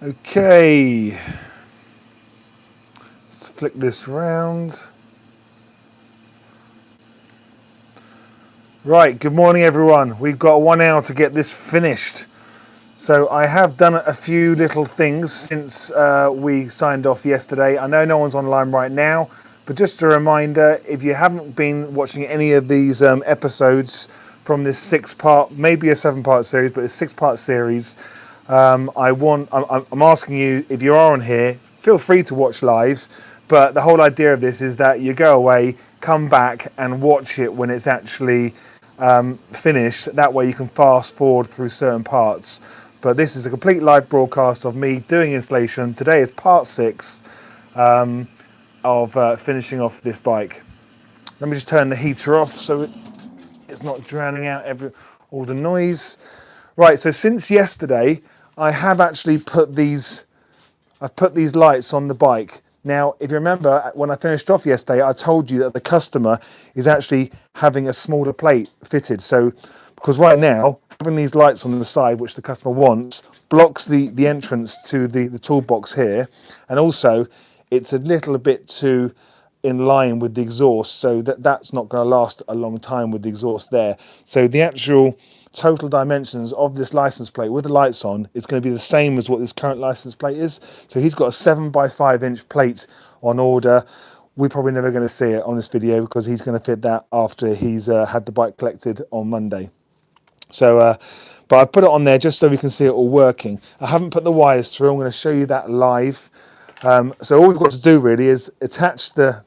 Okay, let's flick this round. Right, good morning everyone. We've got 1 hour to get this finished. So I have done a few little things since we signed off yesterday. I know no one's online right now, but just a reminder, if you haven't been watching any of these episodes from this 6-part, maybe a 7-part series, but a 6-part series, I'm asking you, if you are on here, feel free to watch live, but the whole idea of this is that you go away, come back and watch it when it's actually finished. That way you can fast forward through certain parts. But this is a complete live broadcast of me doing installation. Today is part 6 of finishing off this bike. Let me just turn the heater off so it's not drowning out all the noise. Right, so since yesterday, I have actually put these lights on the bike. Now, if you remember, when I finished off yesterday, I told you that the customer is actually having a smaller plate fitted. So, because right now, having these lights on the side, which the customer wants, blocks the entrance to the toolbox here. And also, it's a little bit too in line with the exhaust, so that's not going to last a long time with the exhaust there. So the actual total dimensions of this license plate with the lights on is going to be the same as what this current license plate is. So he's got a 7x5" plate on order. We're probably never going to see it on this video because he's going to fit that after he's had the bike collected on Monday. So but I've put it on there just so we can see it all working. I haven't put the wires through. I'm going to show you that live. So all we've got to do really is attach the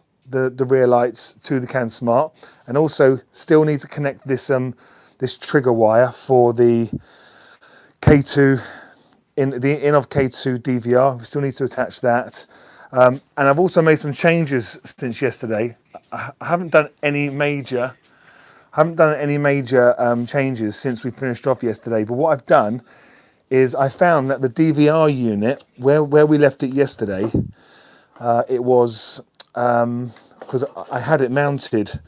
rear lights to the Canon Smart, and also still need to connect this this trigger wire for the K2 in the Innovv K2 DVR. We still need to attach that, and I've also made some changes since yesterday. I haven't done any major changes since we finished off yesterday, but what I've done is I found that the DVR unit where we left it yesterday, it was because I had it mounted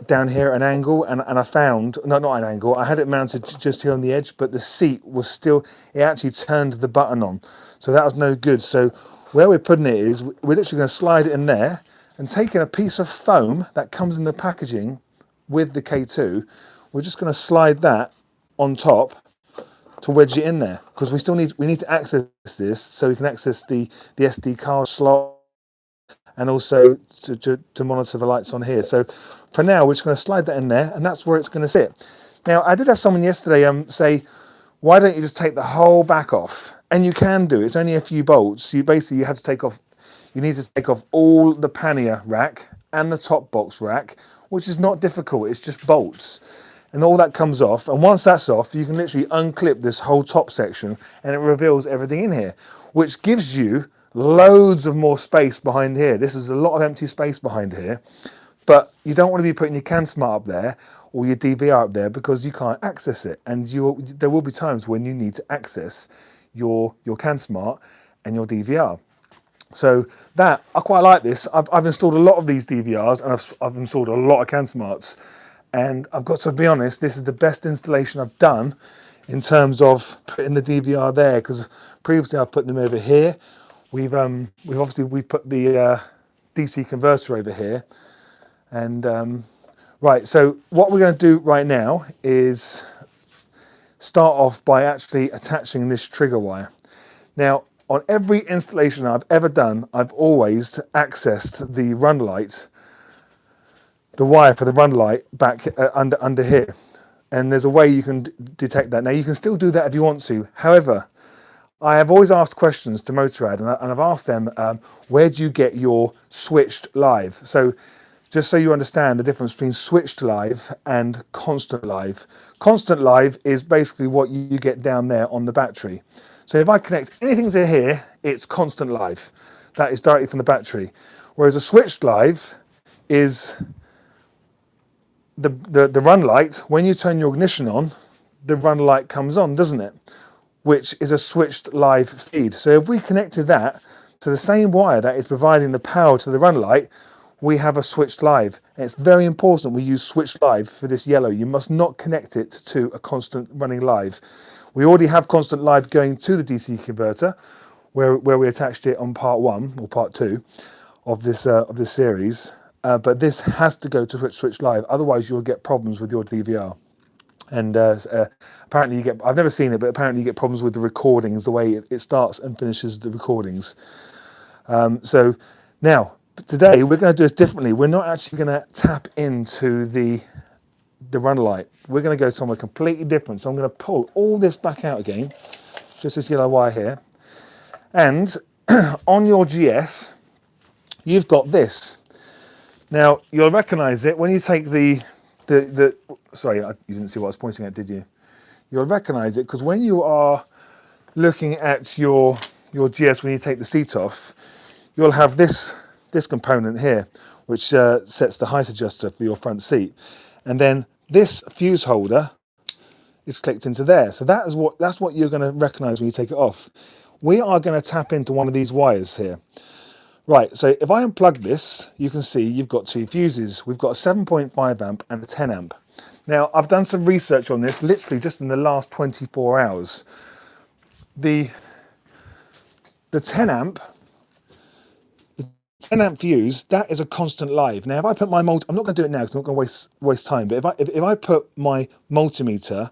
down here at an angle, and I found, not an angle, I had it mounted just here on the edge, but the seat was still, it actually turned the button on, so that was no good. So where we're putting it is, we're literally going to slide it in there, and taking a piece of foam that comes in the packaging with the K2, we're just going to slide that on top to wedge it in there, because we need to access this so we can access the SD card slot, and also to monitor the lights on here. So for now, we're just going to slide that in there, and that's where it's going to sit. Now, I did have someone yesterday say, why don't you just take the whole back off? And you can do. It's only a few bolts. You need to take off all the pannier rack and the top box rack, which is not difficult. It's just bolts. And all that comes off. And once that's off, you can literally unclip this whole top section, and it reveals everything in here, which gives you loads of more space behind here. This is a lot of empty space behind here, but you don't want to be putting your Canon Smart up there or your DVR up there because you can't access it, and there will be times when you need to access your Canon Smart and your DVR. So that, I quite like this. I've installed a lot of these DVRs, and I've installed a lot of Canon Smarts, and I've got to be honest, this is the best installation I've done in terms of putting the DVR there, because previously I've put them over here. We've put the DC converter over here, and right. So what we're going to do right now is start off by actually attaching this trigger wire. Now, on every installation I've ever done, I've always accessed the run light, the wire for the run light back under here, and there's a way you can detect that. Now you can still do that if you want to. However, I have always asked questions to Motorrad, and I've asked them, where do you get your switched live? So just so you understand the difference between switched live and constant live. Constant live is basically what you get down there on the battery. So if I connect anything to here, it's constant live. That is directly from the battery. Whereas a switched live is the run light. When you turn your ignition on, the run light comes on, doesn't it? Which is a switched live feed. So if we connected that to the same wire that is providing the power to the run light, we have a switched live. And it's very important we use switched live for this yellow. You must not connect it to a constant running live. We already have constant live going to the DC converter, where we attached it on part 1 or part 2 of this series. But this has to go to switch live, otherwise you'll get problems with your DVR. And apparently you get, I've never seen it, but apparently you get problems with the recordings, the way it starts and finishes the recordings. So now, today we're going to do this differently. We're not actually going to tap into the runner light. We're going to go somewhere completely different. So I'm going to pull all this back out again, just this yellow wire here. And on your GS, you've got this. Now, you'll recognize it when you take sorry, you didn't see what I was pointing at, did you? You'll recognize it because when you are looking at your GS, when you take the seat off, you'll have this component here, which sets the height adjuster for your front seat. And then this fuse holder is clicked into there. So that's what you're going to recognize when you take it off. We are going to tap into one of these wires here. Right, so if I unplug this, you can see you've got 2 fuses. We've got a 7.5 amp and a 10 amp. Now, I've done some research on this, literally just in the last 24 hours. The 10 amp fuse, that is a constant live. Now, if I put my I'm not going to do it now because I'm not going to waste time, but if I put my multimeter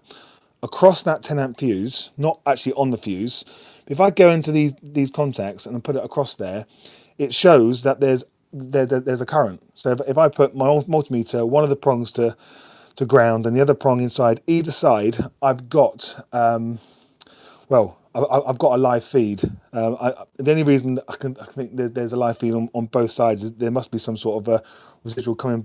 across that 10 amp fuse, not actually on the fuse, if I go into these contacts and put it across there, it shows that there's a current. So if I put my multimeter, one of the prongs to ground and the other prong inside either side, I've got I've got a live feed. The only reason I think there's a live feed on both sides is there must be some sort of a residual current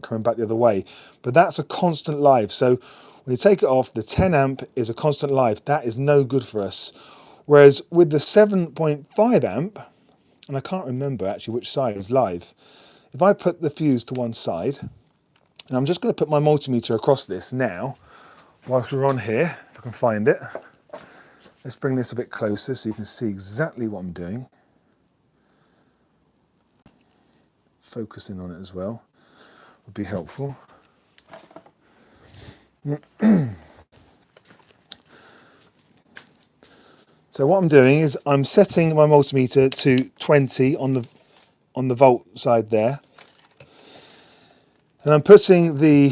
coming back the other way. But that's a constant live. So when you take it off, the 10 amp is a constant live. That is no good for us. Whereas with the 7.5 amp, and I can't remember actually which side is live. If I put the fuse to one side, and I'm just going to put my multimeter across this now, whilst we're on here, if I can find it. Let's bring this a bit closer so you can see exactly what I'm doing. Focusing on it as well would be helpful. So what I'm doing is I'm setting my multimeter to 20 on the volt side there, and I'm putting the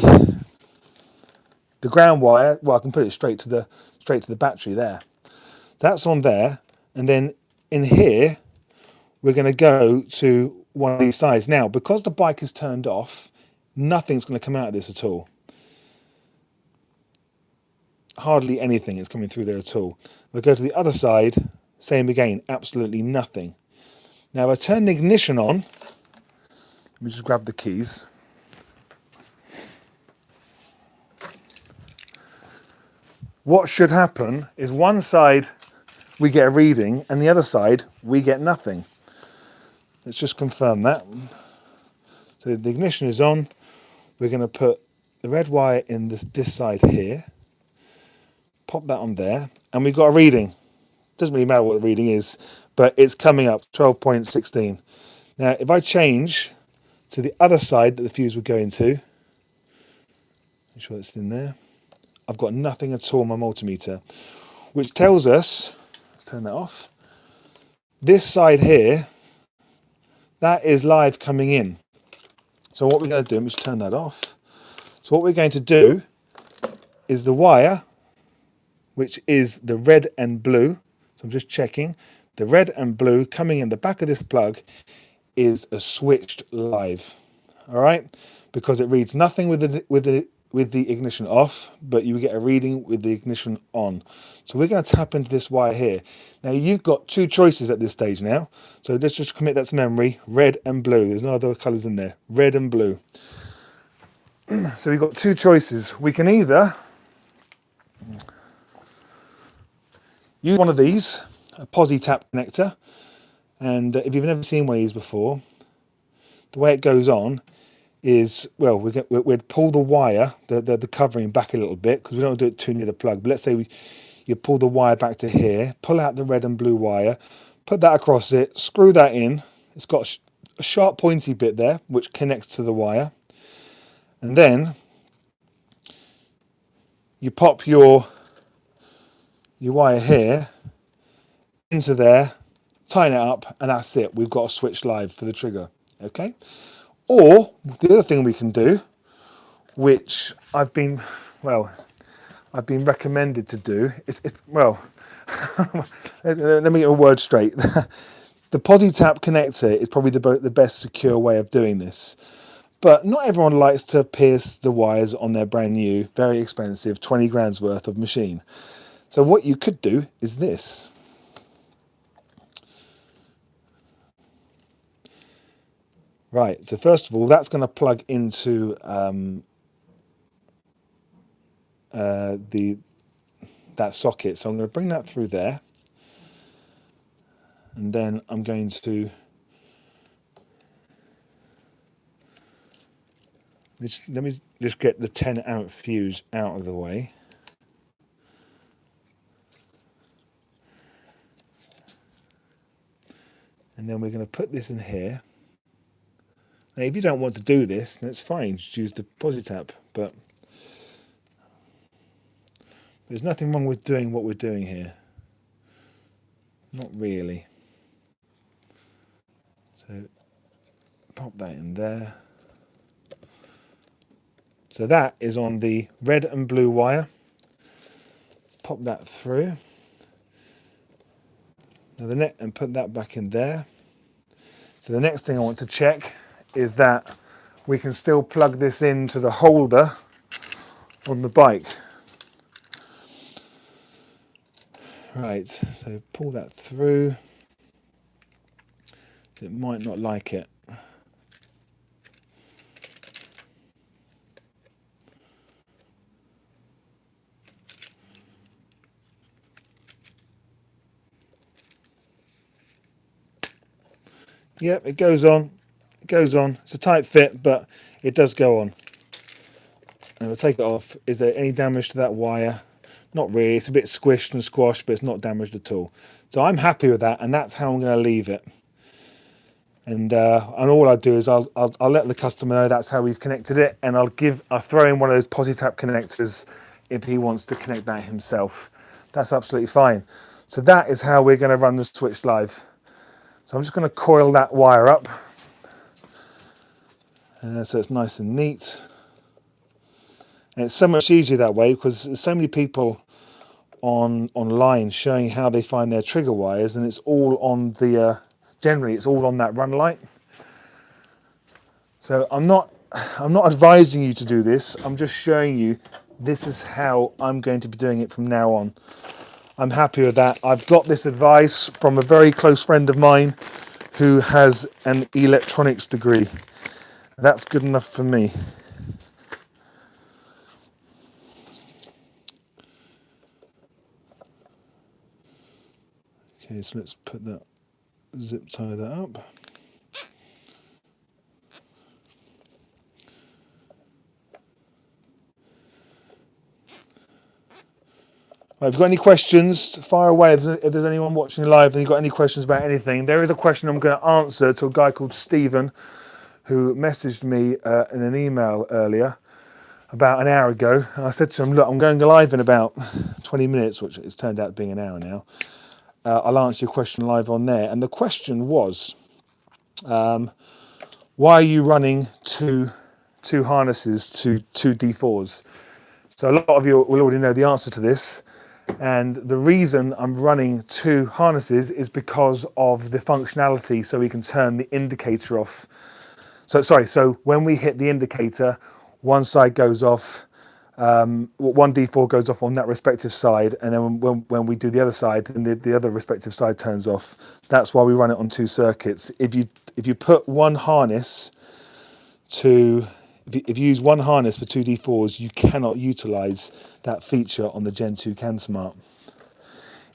ground wire. Well, I can put it straight to the battery there. That's on there, and then in here we're going to go to one of these sides. Now, because the bike is turned off, nothing's going to come out of this at all. Hardly anything is coming through there at all. We'll go to the other side, same again, absolutely nothing. Now, if I turn the ignition on, let me just grab the keys. What should happen is one side we get a reading and the other side we get nothing. Let's just confirm that. So the ignition is on. We're going to put the red wire in this side here. Pop that on there, and we've got a reading. Doesn't really matter what the reading is, but it's coming up 12.16. Now, if I change to the other side that the fuse would go into, make sure it's in there, I've got nothing at all on my multimeter, which tells us, let's turn that off, this side here, that is live coming in. So what we're going to do, let me just turn that off. So what we're going to do is the wire, which is the red and blue. So I'm just checking. The red and blue coming in the back of this plug is a switched live. All right, because it reads nothing with the ignition off, but you get a reading with the ignition on. So we're going to tap into this wire here. Now you've got 2 choices at this stage now. So let's just commit that to memory. Red and blue. There's no other colours in there. Red and blue. So we've got 2 choices. We can either use one of these, a posi tap connector, and if you've never seen one of these before, the way it goes on is, well, we'd pull the wire, the covering back a little bit, because we don't want to do it too near the plug, but let's say you pull the wire back to here, pull out the red and blue wire, put that across it, screw that in. It's got a sharp pointy bit there, which connects to the wire, and then you pop your you wire here into there, tighten it up, and that's it. We've got a switch live for the trigger. Okay. Or the other thing we can do, which I've been recommended to do. Well, let me get a word straight. The PosiTap connector is probably the best secure way of doing this. But not everyone likes to pierce the wires on their brand new, very expensive 20 grand's worth of machine. So what you could do is this. Right, so first of all, that's going to plug into that socket. So I'm going to bring that through there. And then I'm going to let me just get the 10 amp fuse out of the way. And then we're going to put this in here. Now, if you don't want to do this, that's fine. Just use the PosiTap. But there's nothing wrong with doing what we're doing here. Not really. So pop that in there. So that is on the red and blue wire. Pop that through. Now the net, and put that back in there. So the next thing I want to check is that we can still plug this into the holder on the bike. Right, so pull that through. It might not like it. Yep, it goes on. It goes on. It's a tight fit, but it does go on. And we'll take it off. Is there any damage to that wire? Not really. It's a bit squished and squashed, but it's not damaged at all. So I'm happy with that, and that's how I'm going to leave it. And all I do is I'll let the customer know that's how we've connected it, and I'll throw in one of those PosiTap connectors if he wants to connect that himself. That's absolutely fine. So that is how we're going to run the switch live. So I'm just going to coil that wire up, so it's nice and neat. And it's so much easier that way because there's so many people online showing how they find their trigger wires, and it's all on the generally it's all on that run light. So I'm not advising you to do this. I'm just showing you this is how I'm going to be doing it from now on. I'm happy with that. I've got this advice from a very close friend of mine who has an electronics degree. That's good enough for me. Okay, so let's put that, zip tie that up. Right, if you've got any questions, fire away. If there's anyone watching live and you've got any questions about anything, there is a question I'm going to answer to a guy called Stephen who messaged me in an email earlier, about an hour ago. And I said to him, look, I'm going live in about 20 minutes, which it's turned out being an hour now. I'll answer your question live on there. And the question was, why are you running two harnesses to two D4s? So a lot of you will already know the answer to this. And the reason I'm running two harnesses is because of the functionality, so we can turn the indicator off. So when we hit the indicator, one side goes off, one D4 goes off on that respective side, and then when we do the other side, then the other respective side turns off. That's why we run it on two circuits. If you put one harness to, if you use one harness for two D4s, you cannot utilize that feature on the Gen 2 CanSmart.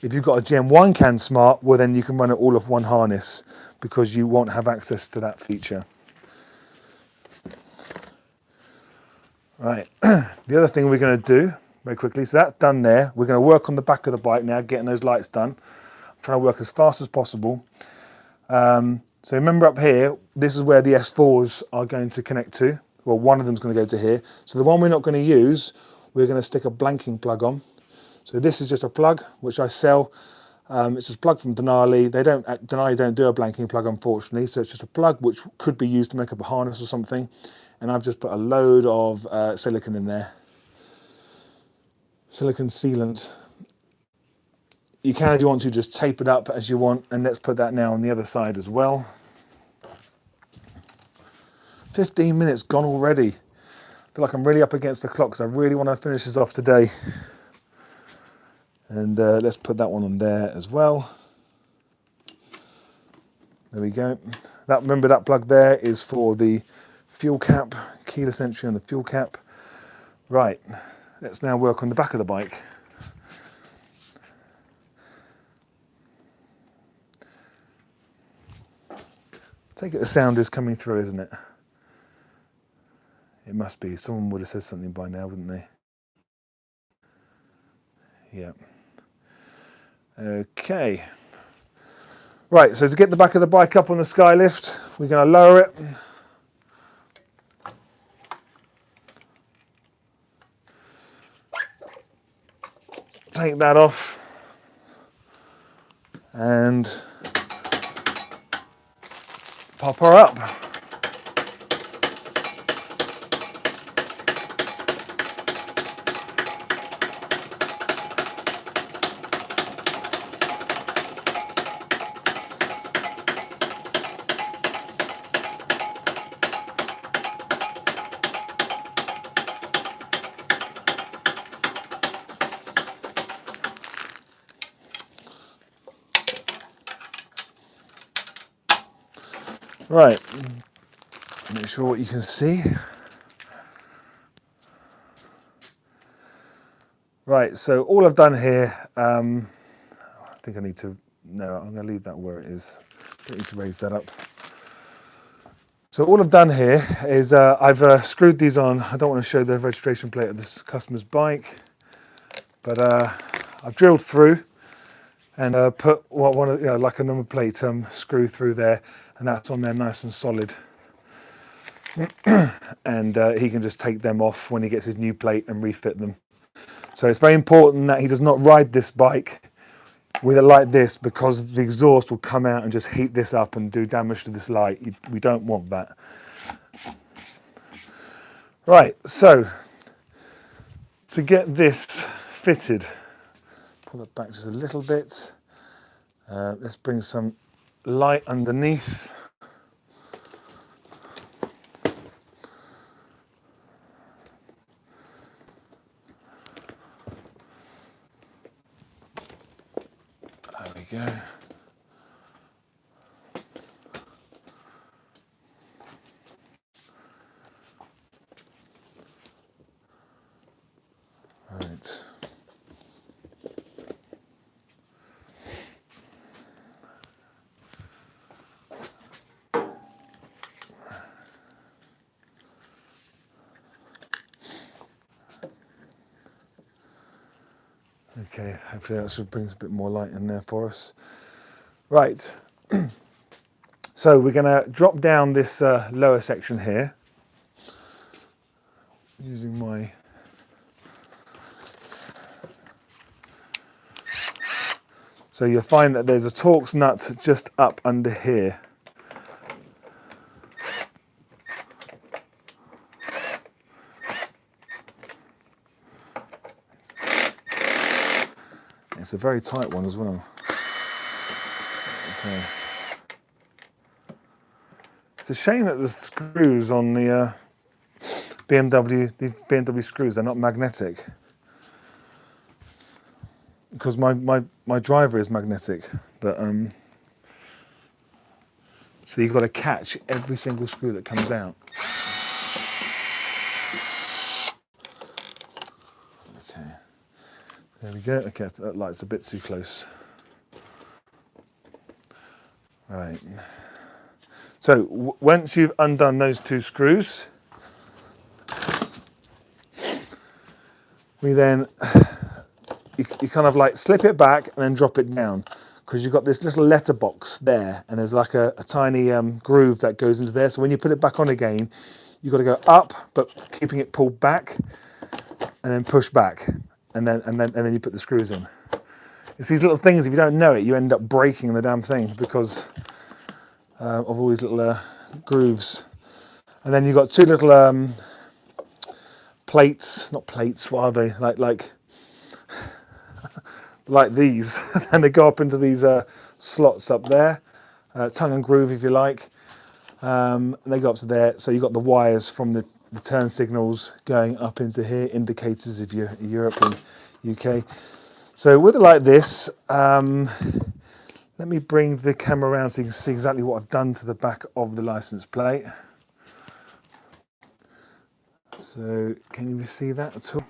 If you've got a Gen 1 CanSmart, well then you can run it all off one harness because you won't have access to that feature. Right, the other thing we're going to do very quickly, so that's done there. We're going to work on the back of the bike now, getting those lights done. I'm trying to work as fast as possible. So remember up here, this is where the S4s are going to connect to. Well, one of them is going to go to here. So the one we're not going to use, we're going to stick a blanking plug on. So this is just a plug which I sell. It's just a plug from Denali. Denali don't do a blanking plug, unfortunately, so it's just a plug which could be used to make up a harness or something. And I've just put a load of silicone in there. Silicone sealant. You can, if you want to, just tape it up as you want, and let's put that now on the other side as well. 15 minutes gone already. I feel like I'm really up against the clock because I really want to finish this off today. And let's put that one on there as well. There we go. Remember that plug there is for the fuel cap, keyless entry on the fuel cap. Right, let's now work on the back of the bike. Take it the sound is coming through, isn't it? It must be. Someone would have said something by now, wouldn't they? Yeah. Okay. Right, so to get the back of the bike up on the skylift, we're going to lower it. Take that off. And pop her up. Right, make sure what you can see. Right, so all I've done here, I think I need to, no, I'm going to leave that where it is. Don't need to raise that up. So all I've done here is I've screwed these on. I don't want to show the registration plate of this customer's bike, but I've drilled through and put one of, like a number plate screw through there, and that's on there nice and solid. And he can just take them off when he gets his new plate and refit them. So it's very important that he does not ride this bike with it like this, because the exhaust will come out and just heat this up and do damage to this light. We don't want that. Right, so to get this fitted, pull it back just a little bit. Let's bring some light underneath. There we go. Right. Okay, hopefully that should bring a bit more light in there for us. Right, so we're going to drop down this lower section here using my so you'll find that there's a Torx nut just up under here. It's a very tight one as well. Okay. It's a shame that the screws on the these BMW screws, they're not magnetic. Because my driver is magnetic, but so you've got to catch every single screw that comes out. Okay, there we go. Okay, that light's a bit too close. Right. So once you've undone those two screws, we then you kind of like slip it back and then drop it down, because you've got this little letterbox there, and there's like a tiny groove that goes into there. So when you put it back on again, you've got to go up, but keeping it pulled back, and then push back, then you put the screws in. It's these little things, if you don't know it, you end up breaking the damn thing because of all these little grooves. And then you've got two little plates, not plates, what are they? Like these. And they go up into these slots up there, tongue and groove if you like. And they go up to there, so you've got the wires from the turn signals going up into here, indicators if you're Europe and UK. So with it like this, let me bring the camera around so you can see exactly what I've done to the back of the license plate. So can you see that at all?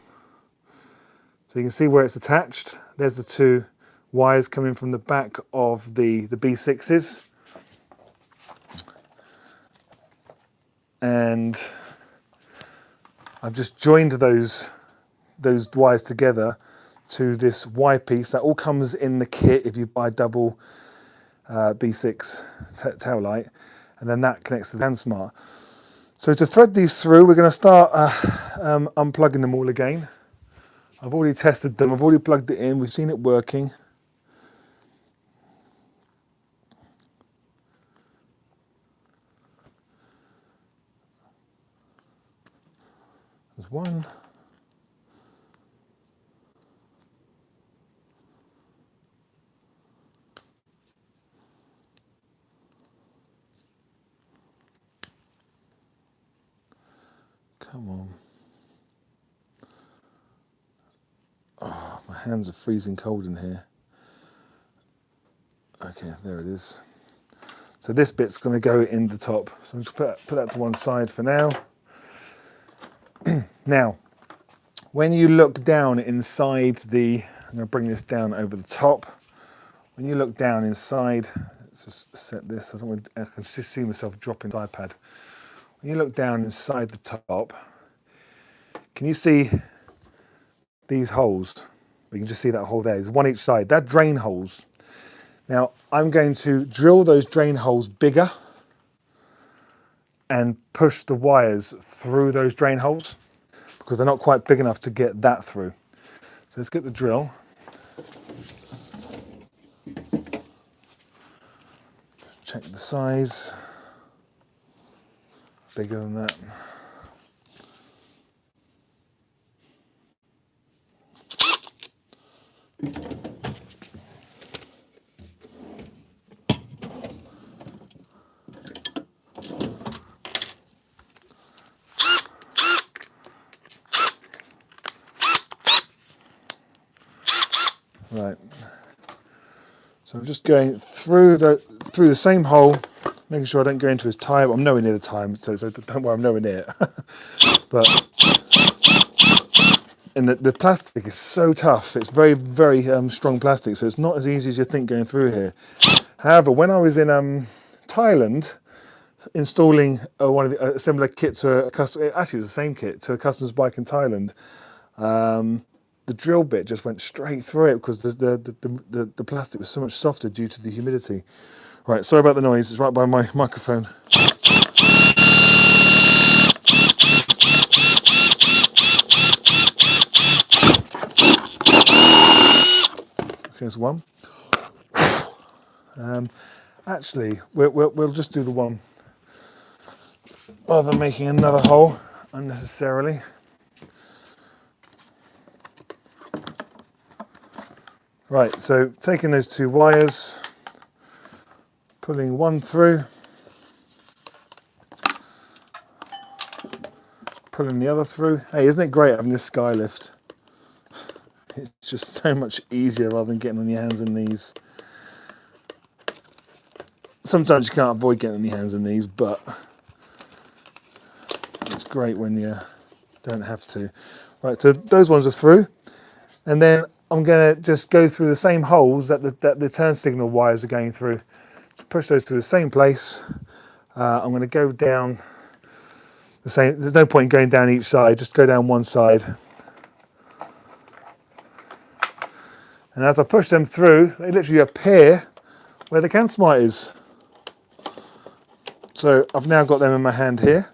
So you can see where it's attached. There's the two wires coming from the back of the B6s. And I've just joined those wires together to this Y piece that all comes in the kit if you buy double B6 tail light, and then that connects to the SmArt. So to thread these through, we're going to start unplugging them all again. I've already tested them, I've already plugged it in, we've seen it working. There's one. Come on. Oh, my hands are freezing cold in here. Okay, there it is. So this bit's going to go in the top. So I'm just put that to one side for now. Now, when you look down inside the, I'm going to bring this down over the top. When you look down inside, let's just set this, I can just see myself dropping the iPad. When you look down inside the top, can you see these holes? You can just see that hole there. There's one each side. They're drain holes. Now, I'm going to drill those drain holes bigger and push the wires through those drain holes because they're not quite big enough to get that through. So let's get the drill. Check the size. Bigger than that. Right, so I'm just going through the same hole, making sure I don't go into his tyre. I'm nowhere near the tyre, so don't worry, I'm nowhere near it. But and the plastic is so tough. It's very, very strong plastic, so it's not as easy as you think going through here. However, when I was in Thailand installing a similar kit to a customer, actually it was the same kit to a customer's bike in Thailand. The drill bit just went straight through it because the plastic was so much softer due to the humidity. Right, sorry about the noise, it's right by my microphone. Here's one. Actually, we'll just do the one rather than making another hole unnecessarily. Right, so taking those two wires, pulling one through, pulling the other through. Hey, isn't it great having this skylift? It's just so much easier rather than getting on your hands and knees. Sometimes you can't avoid getting on your hands and knees, but it's great when you don't have to. Right, so those ones are through, and then I'm going to just go through the same holes that the turn signal wires are going through. Push those to the same place. I'm going to go down the same. There's no point in going down each side. Just go down one side. And as I push them through, they literally appear where the CAN SmArt is. So I've now got them in my hand here.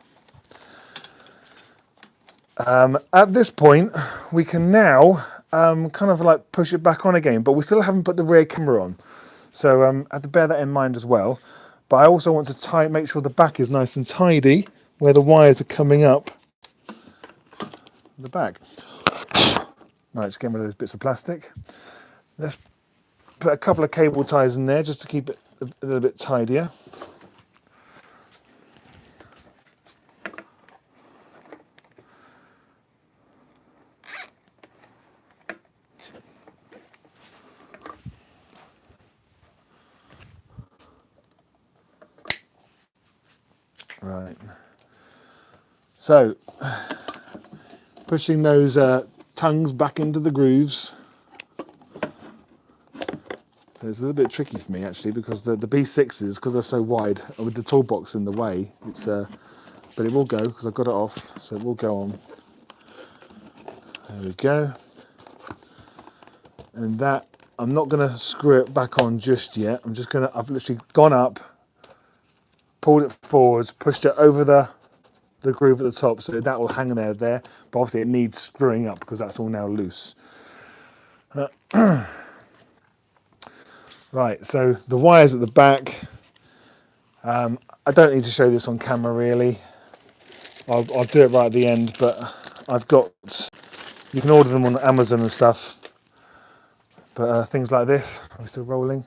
At this point, we can now kind of like push it back on again, but we still haven't put the rear camera on. So I have to bear that in mind as well. But I also want to make sure the back is nice and tidy where the wires are coming up the back. Right, just getting rid of those bits of plastic. Let's put a couple of cable ties in there just to keep it a little bit tidier. Right, so pushing those tongues back into the grooves. So it's a little bit tricky for me actually, because the B6s, because they're so wide with the toolbox in the way, it's but it will go because I've got it off, so it will go on. There we go. And that, I'm not going to screw it back on just yet. I've literally gone up, pulled it forwards, pushed it over the groove at the top, so that will hang there, but obviously it needs screwing up because that's all now loose. Right, so the wires at the back, I don't need to show this on camera really. I'll do it right at the end, but you can order them on Amazon and stuff, but things like this, I'm still rolling.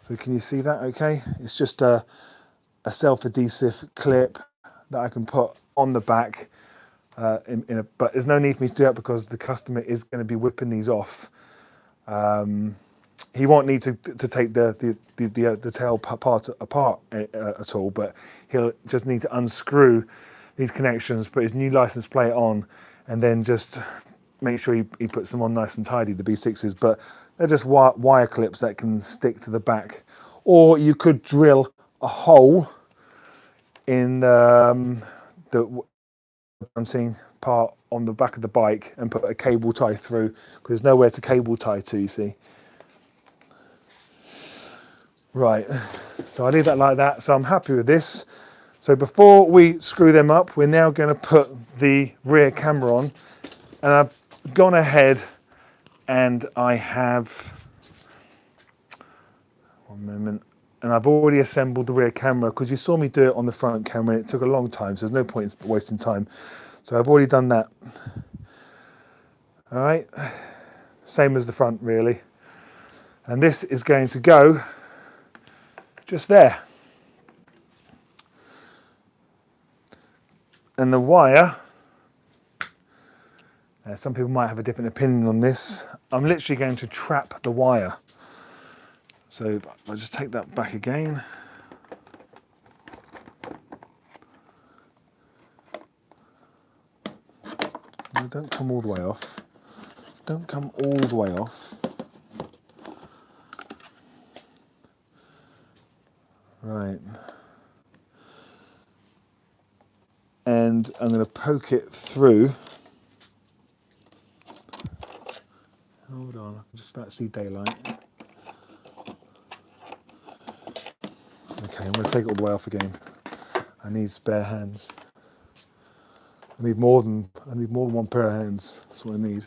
So can you see that okay? It's just a self-adhesive clip that I can put on the back, but there's no need for me to do that because the customer is going to be whipping these off. He won't need to take the tail part apart at all, but he'll just need to unscrew these connections, put his new license plate on, and then just make sure he puts them on nice and tidy, the B6s, but they're just wire clips that can stick to the back. Or you could drill a hole in the mounting part on the back of the bike and put a cable tie through, because there's nowhere to cable tie to, you see. Right, so I leave that like that, so I'm happy with this. So before we screw them up, we're now going to put the rear camera on, and I've gone ahead and I have, one moment, and I've already assembled the rear camera because you saw me do it on the front camera and it took a long time, so there's no point in wasting time. So I've already done that. All right, same as the front really. And this is going to go just there. And the wire, some people might have a different opinion on this. I'm literally going to trap the wire. So I'll just take that back again. No, don't come all the way off. Don't come all the way off. Right. And I'm going to poke it through. Hold on, I'm just about to see daylight. Okay, I'm going to take it all the way off again. I need spare hands. I need more than one pair of hands. That's what I need.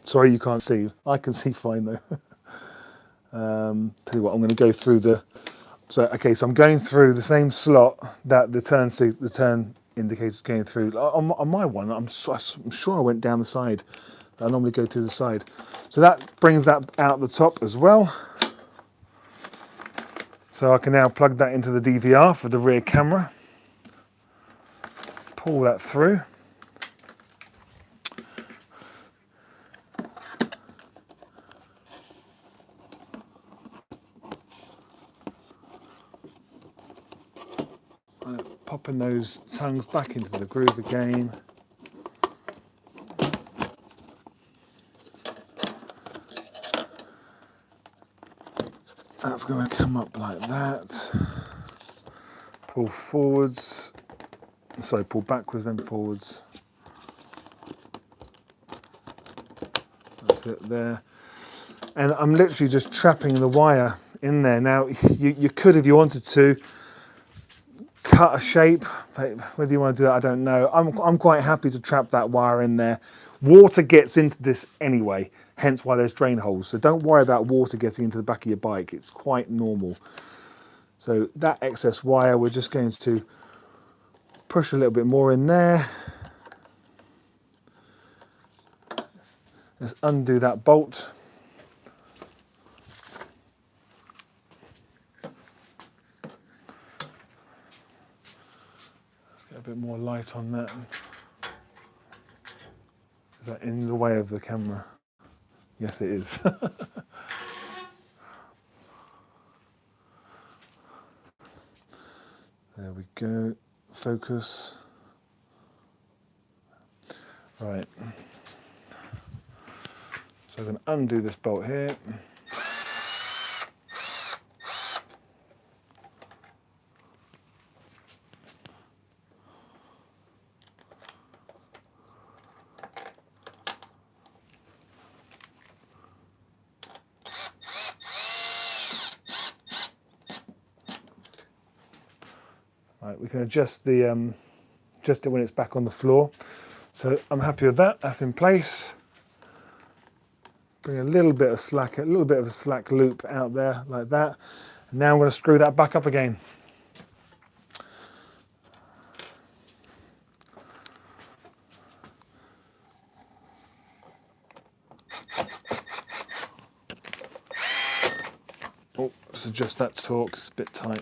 Sorry you can't see. I can see fine though. Tell you what, I'm going to go through the. So I'm going through the same slot that the turn indicator's going through. On my one, I'm sure I went down the side. I normally go through the side. So that brings that out the top as well. So I can now plug that into the DVR for the rear camera. Pull that through. Popping those tongues back into the groove again. That's going to come up like that. Pull forwards. Sorry, pull backwards then forwards. That's it there. And I'm literally just trapping the wire in there. Now, you could, if you wanted to, cut a shape. Whether you want to do that, I don't know. I'm quite happy to trap that wire in there. Water gets into this anyway, hence why there's drain holes. So don't worry about water getting into the back of your bike. It's quite normal. So that excess wire, we're just going to push a little bit more in there. Let's undo that bolt. Let's get a bit more light on that. Is that in the way of the camera? Yes, it is. There we go. Focus. Right. So I'm going to undo this bolt here. Right, we can adjust it when it's back on the floor. So I'm happy with that. That's in place. Bring a little bit of slack, a little bit of a slack loop out there like that. And now I'm going to screw that back up again. Oh, let's adjust that torque. It's a bit tight.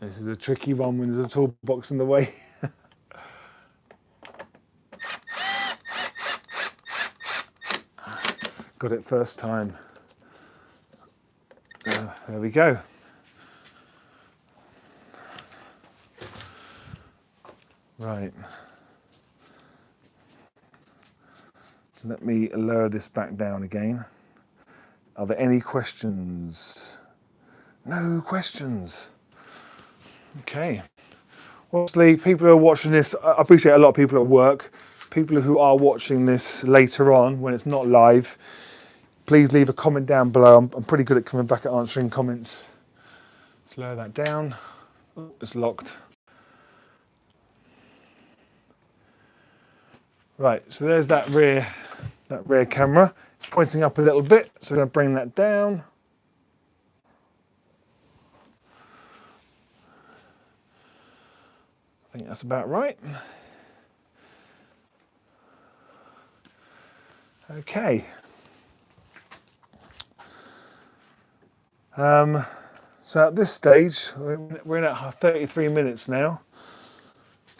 This is a tricky one when there's a toolbox in the way. Got it first time. There we go. Right. Let me lower this back down again. Are there any questions? No questions. Okay. Obviously, people who are watching this, I appreciate a lot of people at work. People who are watching this later on when it's not live, please leave a comment down below. I'm pretty good at coming back at answering comments. Let's lower that down. Oh, it's locked. Right, so there's that rear camera. It's pointing up a little bit, so we're going to bring that down. I think that's about right. Okay. So at this stage, we're in at 33 minutes now.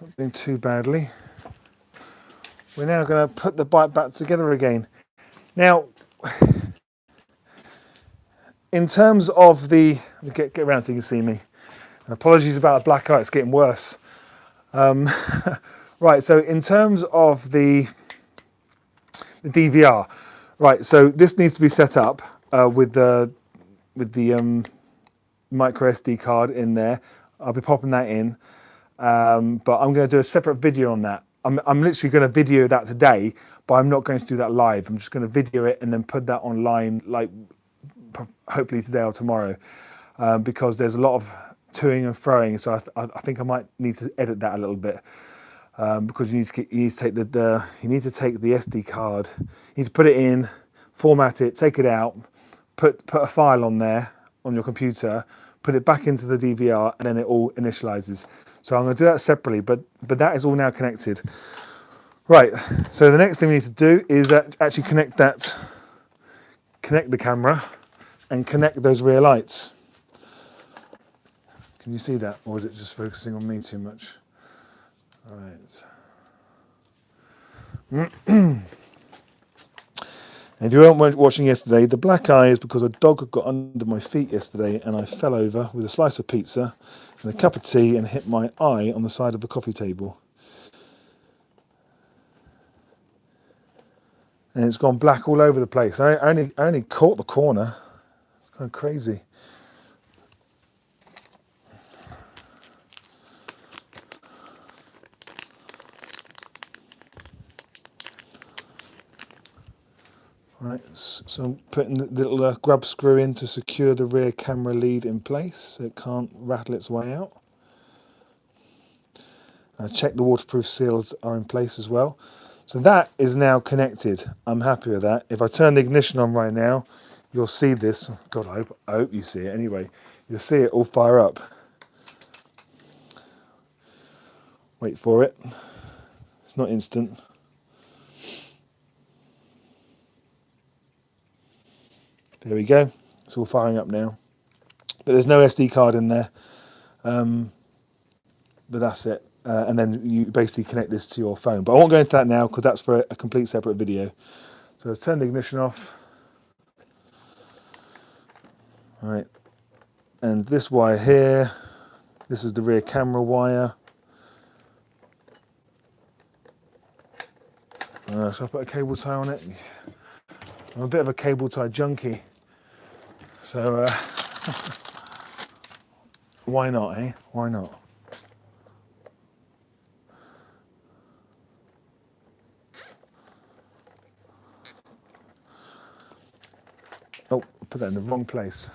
Not doing too badly. We're now going to put the bike back together again. Now, in terms of the, get around so you can see me. And apologies about the black eye, it's getting worse. Right, so in terms of the DVR, right, so this needs to be set up with the micro SD card in there. I'll be popping that in, but I'm going to do a separate video on that. I'm literally going to video that today, but I'm not going to do that live. I'm just going to video it and then put that online, like hopefully today or tomorrow, because there's a lot of toing and froing. So I think I might need to edit that a little bit, because you need to take the SD card, you need to put it in, format it, take it out, put a file on there on your computer, put it back into the DVR, and then it all initializes. So I'm going to do that separately, but that is all now connected. Right, so the next thing we need to do is actually connect the camera and connect those rear lights. Can you see that, or is it just focusing on me too much? All right. If you weren't watching yesterday, the black eye is because a dog got under my feet yesterday and I fell over with a slice of pizza and a cup of tea and hit my eye on the side of the coffee table. And it's gone black all over the place. I only caught the corner. It's kind of crazy. Right, so I'm putting the little grub screw in to secure the rear camera lead in place so it can't rattle its way out. Check the waterproof seals are in place as well. So that is now connected. I'm happy with that. If I turn the ignition on right now, you'll see this. God, I hope you see it anyway. You'll see it all fire up. Wait for it. It's not instant. There we go. It's all firing up now. But there's no SD card in there. But that's it. And then you basically connect this to your phone. But I won't go into that now because that's for a complete separate video. So let's turn the ignition off. All right. And this wire here, this is the rear camera wire. So I put a cable tie on it. I'm a bit of a cable tie junkie. So why not, eh? Why not? Oh, I put that in the wrong place.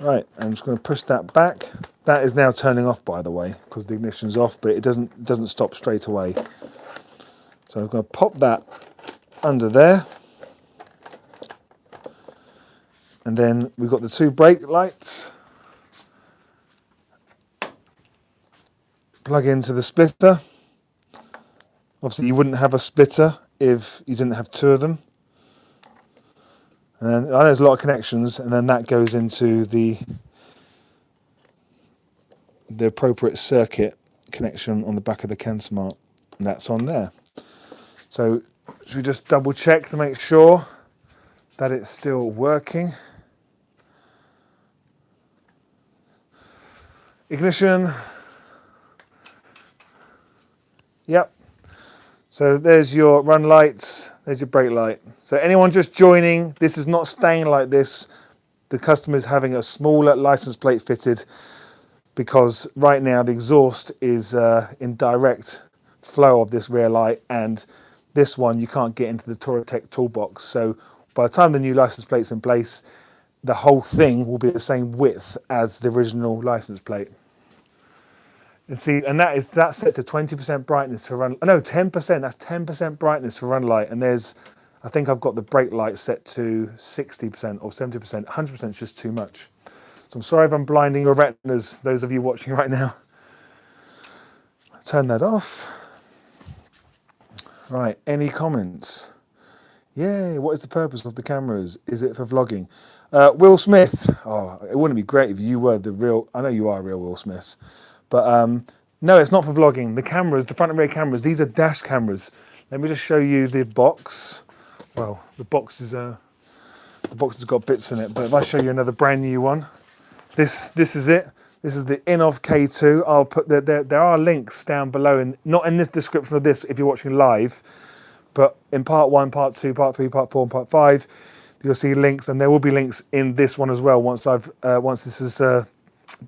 Right, I'm just going to push that back. That is now turning off, by the way, because the ignition's off, but it doesn't stop straight away. So I'm going to pop that under there. And then we've got the two brake lights. Plug into the splitter. Obviously, you wouldn't have a splitter if you didn't have two of them. And then I know there's a lot of connections, and then that goes into the appropriate circuit connection on the back of the CanSmart, and that's on there. So should we just double check to make sure that it's still working? Ignition. Yep. So there's your run lights, there's your brake light. So anyone just joining, this is not staying like this. The customer is having a smaller license plate fitted because right now the exhaust is in direct flow of this rear light, and this one you can't get into the Touratech toolbox. So by the time the new license plate's in place, the whole thing will be the same width as the original license plate. And see, and that's set to 20% brightness for run. No, 10%. That's 10% brightness for run light. And there's, I think I've got the brake light set to 60% or 70%. 100% is just too much. So I'm sorry if I'm blinding your retinas, those of you watching right now. Turn that off. Right, any comments? Yay, what is the purpose of the cameras? Is it for vlogging? Will Smith. Oh, it wouldn't be great if you were the real, I know you are real Will Smith. But no, it's not for vlogging. The cameras, the front and rear cameras, these are dash cameras. Let me just show you the box. Well, the box has got bits in it. But if I show you another brand new one, this is it. This is the Innovv K2. I'll put there are links down below, and not in this description of this if you're watching live, but in part 1, part 2, part 3, part 4, and part 5, you'll see links, and there will be links in this one as well once this is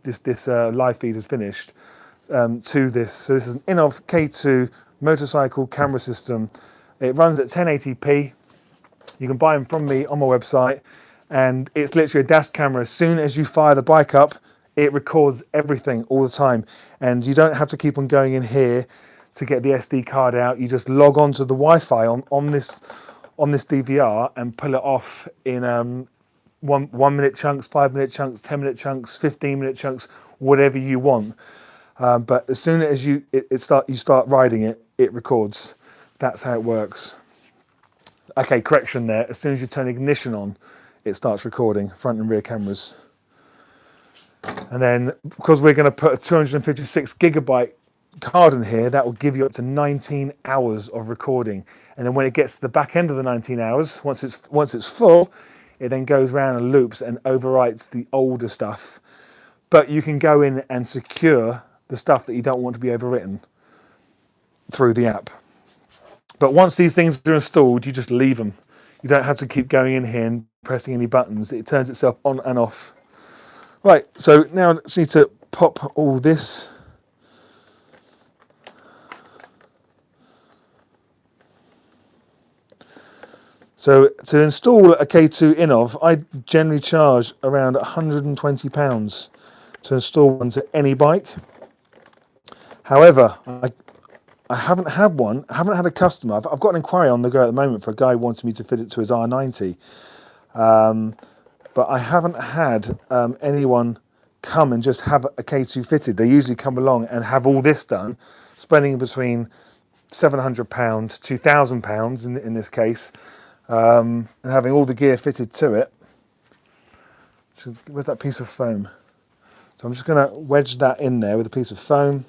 this live feed is finished to this. So this is an Innovv K2 motorcycle camera system. It runs at 1080p. You can buy them from me on my website, and it's literally a dash camera. As soon as you fire the bike up, it records everything all the time, and you don't have to keep on going in here to get the SD card out. You just log on to the Wi-Fi on this DVR and pull it off in 1 minute chunks, 5 minute chunks, 10 minute chunks, 15-minute chunks, whatever you want. But as soon as you start riding it, it records. That's how it works. Okay, correction there. As soon as you turn ignition on, it starts recording front and rear cameras. And then because we're going to put a 256 gigabyte card in here, that will give you up to 19 hours of recording. And then when it gets to the back end of the 19 hours, once it's full, it then goes around and loops and overwrites the older stuff. But you can go in and secure the stuff that you don't want to be overwritten through the app. But once these things are installed, you just leave them. You don't have to keep going in here and pressing any buttons. It turns itself on and off. Right, so now I just need to pop all this. So to install a K2 Innovv, I generally charge around £120 to install one to any bike. However, I haven't had one. I haven't had a customer. I've got an inquiry on the go at the moment for a guy who wants me to fit it to his R90. But I haven't had anyone come and just have a K2 fitted. They usually come along and have all this done, spending between £700 to £2,000 in this case, and having all the gear fitted to it. Where's that piece of foam? So I'm just going to wedge that in there with a piece of foam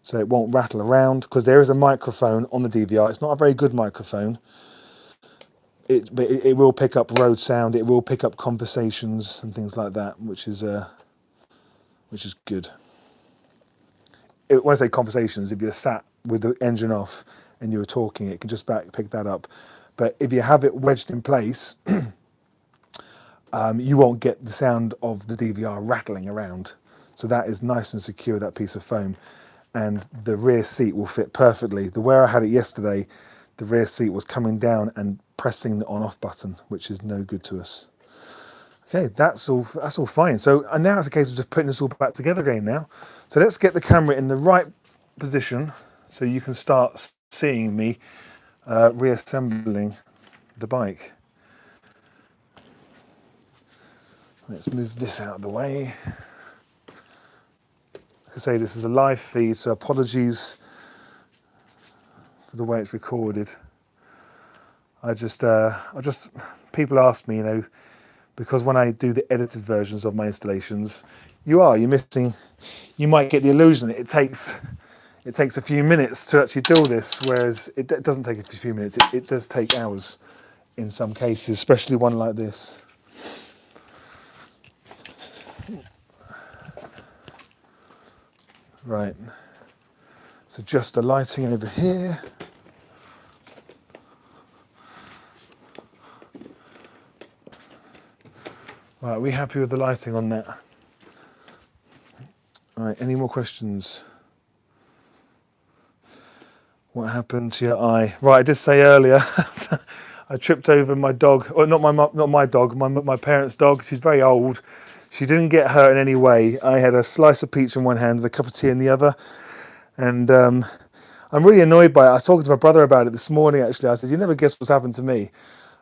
so it won't rattle around, because there is a microphone on the DVR. It's not a very good microphone. But it will pick up road sound. It will pick up conversations and things like that, which is good. When I say conversations, if you're sat with the engine off and you're talking, it can just pick that up. But if you have it wedged in place, you won't get the sound of the DVR rattling around. So that is nice and secure, that piece of foam. And the rear seat will fit perfectly. The way I had it yesterday, the rear seat was coming down and pressing the on-off button, which is no good to us. Okay, that's all fine. So and now it's a case of just putting this all back together again now. So let's get the camera in the right position so you can start seeing me reassembling the bike. Let's move this out of the way. Like I say, this is a live feed, so apologies for the way it's recorded. People ask me, because when I do the edited versions of my installations, you're missing, you might get the illusion that it takes a few minutes to actually do this, whereas it doesn't take a few minutes, it does take hours in some cases, especially one like this. Right, so just the lighting over here. Right, are we happy with the lighting on that? All right, any more questions? What happened to your eye? Right, I did say earlier, I tripped over my dog, or not my dog, my parents' dog. She's very old. She didn't get hurt in any way. I had a slice of pizza in one hand and a cup of tea in the other. And I'm really annoyed by it. I was talking to my brother about it this morning, actually. I said, you never guess what's happened to me.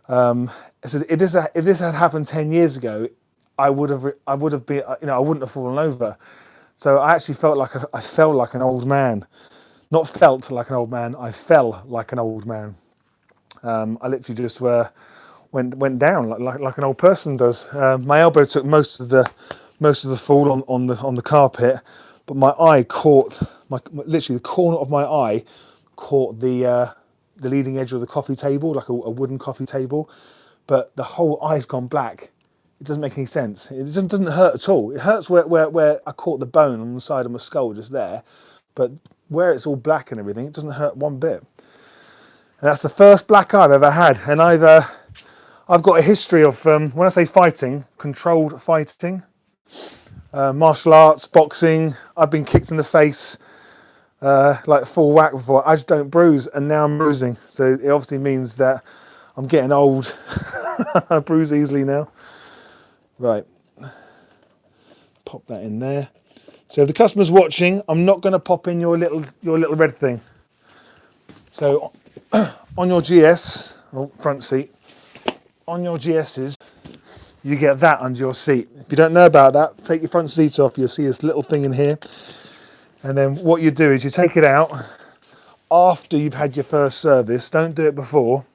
I said, if this had happened 10 years ago, I would have been, I wouldn't have fallen over. So I actually felt like I felt like an old man. Not felt like an old man, I fell like an old man. I literally just went down like an old person does. My elbow took most of the fall on the carpet, but my eye caught literally the corner of my eye caught the leading edge of the coffee table, like a wooden coffee table, but the whole eye's gone black. It doesn't make any sense. It doesn't hurt at all. It hurts where I caught the bone on the side of my skull just there, but where it's all black and everything, it doesn't hurt one bit. And that's the first black eye I've ever had. And I've got a history of, when I say fighting, controlled fighting, martial arts, boxing. I've been kicked in the face, like full whack before. I just don't bruise, and now I'm bruising. So it obviously means that I'm getting old. I bruise easily now. Right, pop that in there. So if the customer's watching, I'm not going to pop in your little red thing. So on your GS, or front seat, on your GSs, you get that under your seat. If you don't know about that, take your front seat off, you'll see this little thing in here. And then what you do is you take it out after you've had your first service, don't do it before.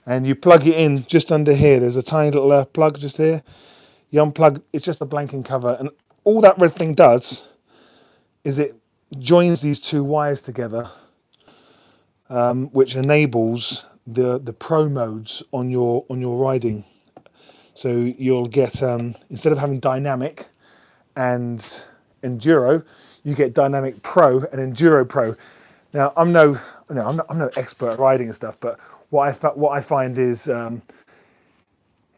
And you plug it in just under here. There's a tiny little plug just here. You unplug, it's just a blanking cover. And all that red thing does is it joins these two wires together, which enables the pro modes on your riding. So you'll get instead of having dynamic and enduro, you get dynamic pro and enduro pro. Now I'm no expert at riding and stuff, but what I find is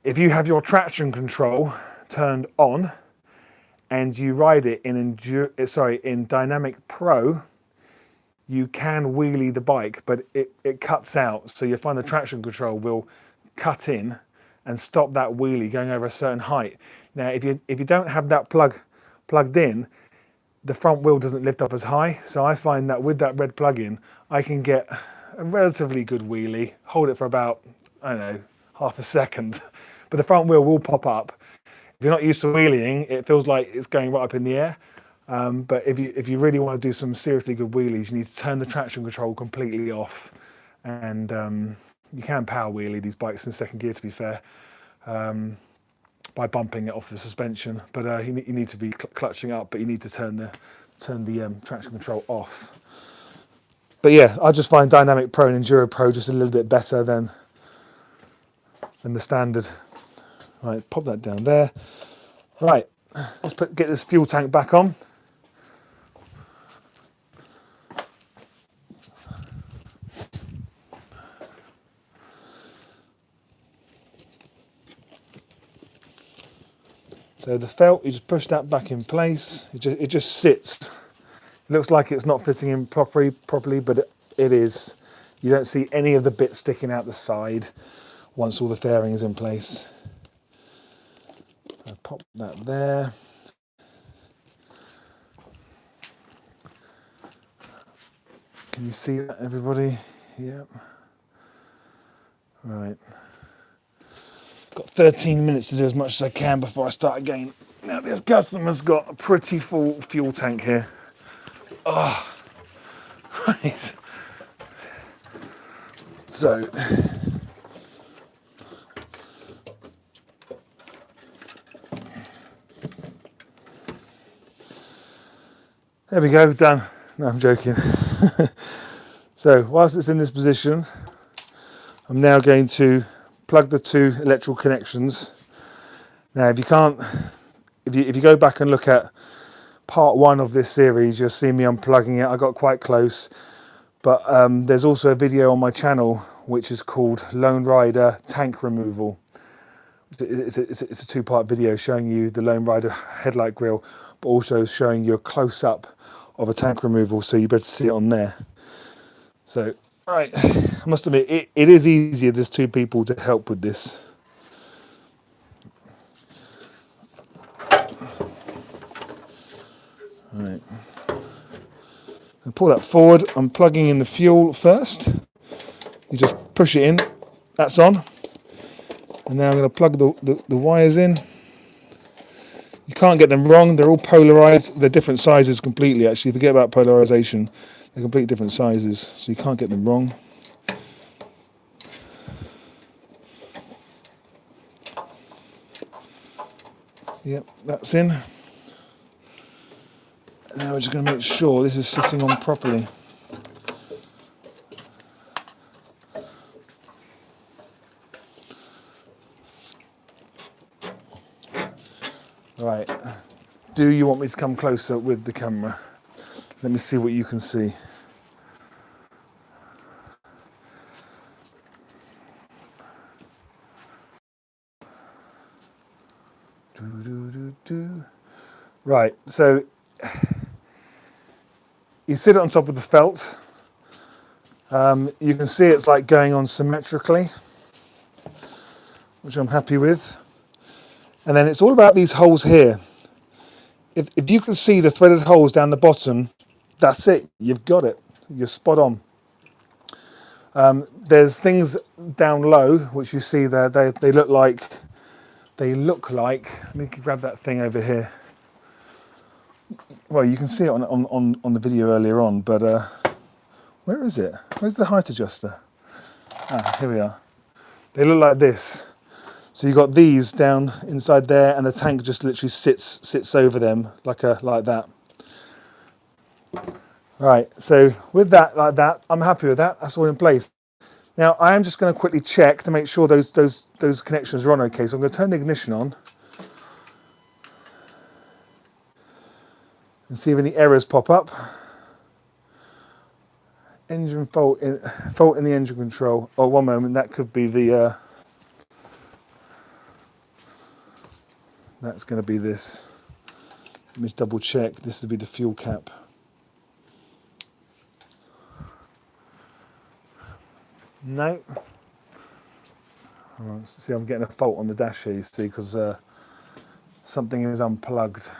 if you have your traction control turned on and you ride it in dynamic pro, you can wheelie the bike, but it cuts out. So you find the traction control will cut in and stop that wheelie going over a certain height. Now, if you don't have that plugged in, the front wheel doesn't lift up as high. So I find that with that red plug-in, I can get a relatively good wheelie, hold it for about, I don't know, half a second, but the front wheel will pop up. If you're not used to wheeling, it feels like it's going right up in the air. But if you really want to do some seriously good wheelies, you need to turn the traction control completely off. And you can power wheelie these bikes in second gear, to be fair, by bumping it off the suspension. But you need to be clutching up, but you need to turn the traction control off. But yeah, I just find Dynamic Pro and Enduro Pro just a little bit better than the standard. Right, pop that down there. Right, let's get this fuel tank back on. So the felt, you just push that back in place. It just sits. It looks like it's not fitting in properly, but it is. You don't see any of the bits sticking out the side once all the fairing is in place. I'll pop that there. Can you see that, everybody? Yep. Right. Got 13 minutes to do as much as I can before I start again. Now this customer's got a pretty full fuel tank here. Oh, right. So, there we go, done. No, I'm joking. So, whilst it's in this position, I'm now going to plug the two electrical connections. Now, if you go back and look at part one of this series, you'll see me unplugging it. I got quite close, but there's also a video on my channel which is called Lonerider Tank Removal. It's a two-part video showing you the Lonerider headlight grille, but also showing you a close-up of a tank removal, so you better see it on there. So, right, I must admit, it is easier. There's two people to help with this. Right. And pull that forward. I'm plugging in the fuel first. You just push it in. That's on. And now I'm going to plug the wires in. You can't get them wrong. They're all polarized. They're different sizes completely, actually. Forget about polarization. They're completely different sizes, so you can't get them wrong. Yep, that's in. Now we're just going to make sure this is sitting on properly. Right, do you want me to come closer with the camera? Let me see what you can see. Right, so you sit it on top of the felt. You can see it's like going on symmetrically, which I'm happy with. And then it's all about these holes here. If you can see the threaded holes down the bottom, that's it. You've got it. You're spot on. There's things down low which you see there. They look like. Let me grab that thing over here. Well, you can see it on the video earlier on, but where is it? Where's the height adjuster? Ah, here we are. They look like this. So you've got these down inside there, and the tank just literally sits over them like that. Right. So with that, like that, I'm happy with that. That's all in place. Now I am just going to quickly check to make sure those connections are on okay. So I'm going to turn the ignition on and see if any errors pop up. Engine fault in the engine control. Oh, one moment, that could be the that's going to be this. Let me double check. This would be the fuel cap. No. Oh, see, I'm getting a fault on the dash here, you see, because something is unplugged.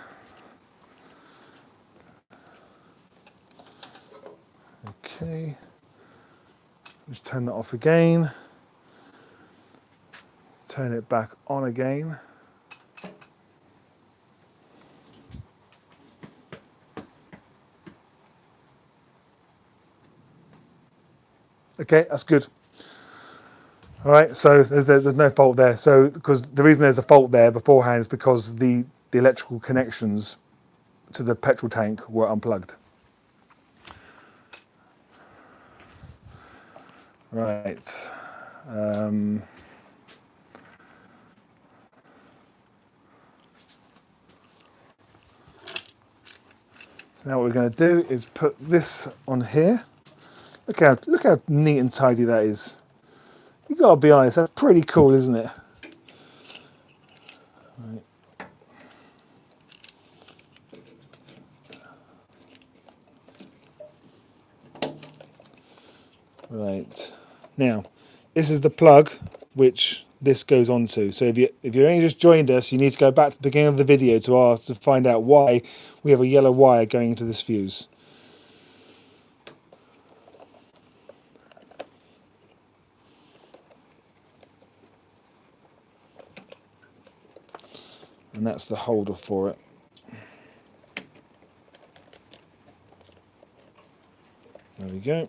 Okay. Just turn that off again. Turn it back on again. Okay, that's good. All right, so there's no fault there. So because the reason there's a fault there beforehand is because the electrical connections to the petrol tank were unplugged. Right. Now what we're going to do is put this on here. Look how neat and tidy that is. You got to be honest, that's pretty cool, isn't it? Right. Now, this is the plug which this goes onto. So if you only just joined us, you need to go back to the beginning of the video to find out why we have a yellow wire going into this fuse. And that's the holder for it. There we go.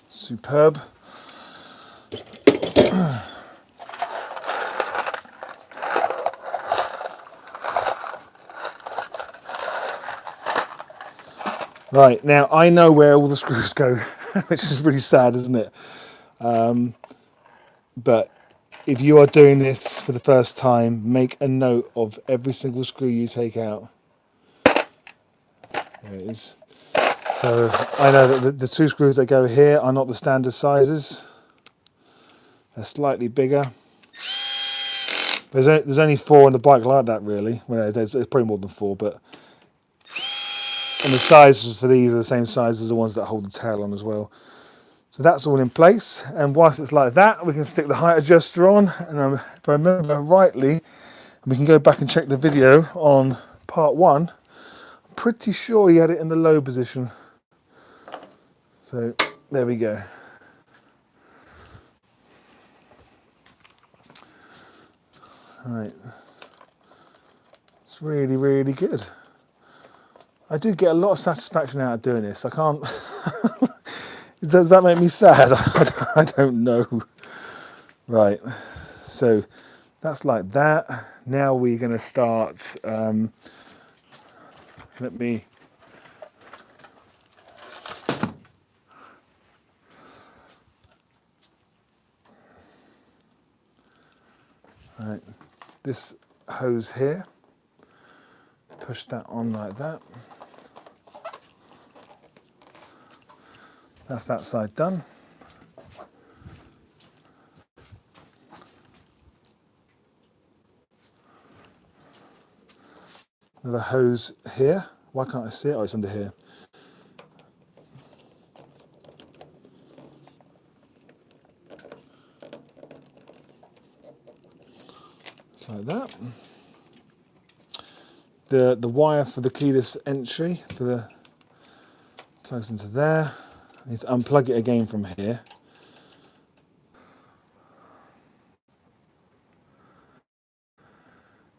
Superb. Right, now I know where all the screws go, which is really sad, isn't it? But if you are doing this for the first time, make a note of every single screw you take out. There it is. So I know that the two screws that go here are not the standard sizes. They're slightly bigger. There's only 4 on the bike like that, really. Well, there's probably more than 4, but and the sizes for these are the same size as the ones that hold the tail on as well. So that's all in place, and whilst it's like that, we can stick the height adjuster on, and if I remember rightly, we can go back and check the video on part 1. I'm pretty sure he had it in the low position. So there we go. All right, it's really, really good. I do get a lot of satisfaction out of doing this. I can't. Does that make me sad? I don't know. Right, so that's like that. Now we're going to start. Let me. Right, this hose here. Push that on like that. That's that side done. Another hose here. Why can't I see it? Oh, it's under here. like that. The wire for the keyless entry for the plugs into there. I need to unplug it again from here.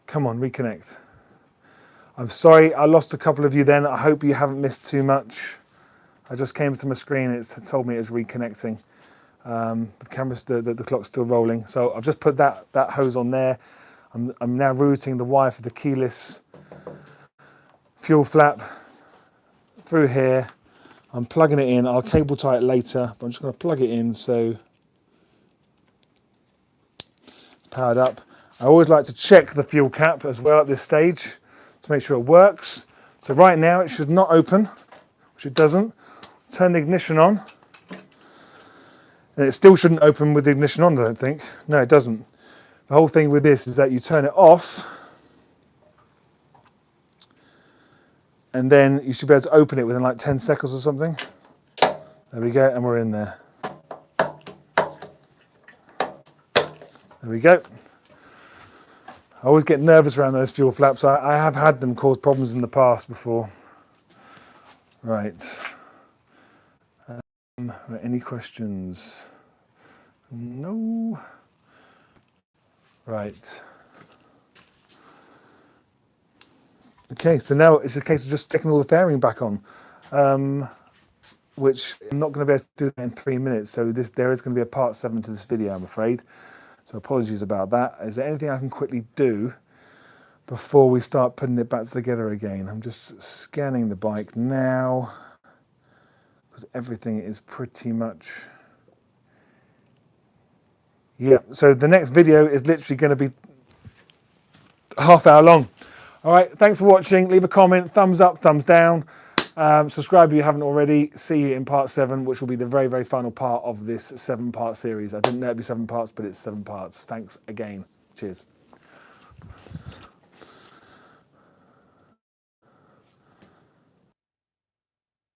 Come on, reconnect. I'm sorry, I lost a couple of you then. I hope you haven't missed too much. I just came to my screen, it's told me it's reconnecting. The camera's, the clock's still rolling. So I've just put that hose on there. I'm now routing the wire for the keyless fuel flap through here. I'm plugging it in. I'll cable tie it later, but I'm just going to plug it in so it's powered up. I always like to check the fuel cap as well at this stage to make sure it works. So right now it should not open, which it doesn't. Turn the ignition on. And it still shouldn't open with the ignition on, I don't think. No, it doesn't. The whole thing with this is that you turn it off, and then you should be able to open it within like 10 seconds or something. There we go, and we're in there. There we go. I always get nervous around those fuel flaps. I have had them cause problems in the past before. Right. Any questions? No. Right. Okay, so now it's a case of just sticking all the fairing back on, which I'm not going to be able to do that in 3 minutes. So there is going to be a part 7 to this video, I'm afraid. So apologies about that. Is there anything I can quickly do before we start putting it back together again? I'm just scanning the bike now because everything is pretty much... Yeah, so the next video is literally going to be a half-hour long. All right, thanks for watching. Leave a comment, thumbs up, thumbs down. Subscribe if you haven't already. See you in part 7, which will be the very, very final part of this 7-part series. I didn't know it'd be 7 parts, but it's 7 parts. Thanks again. Cheers.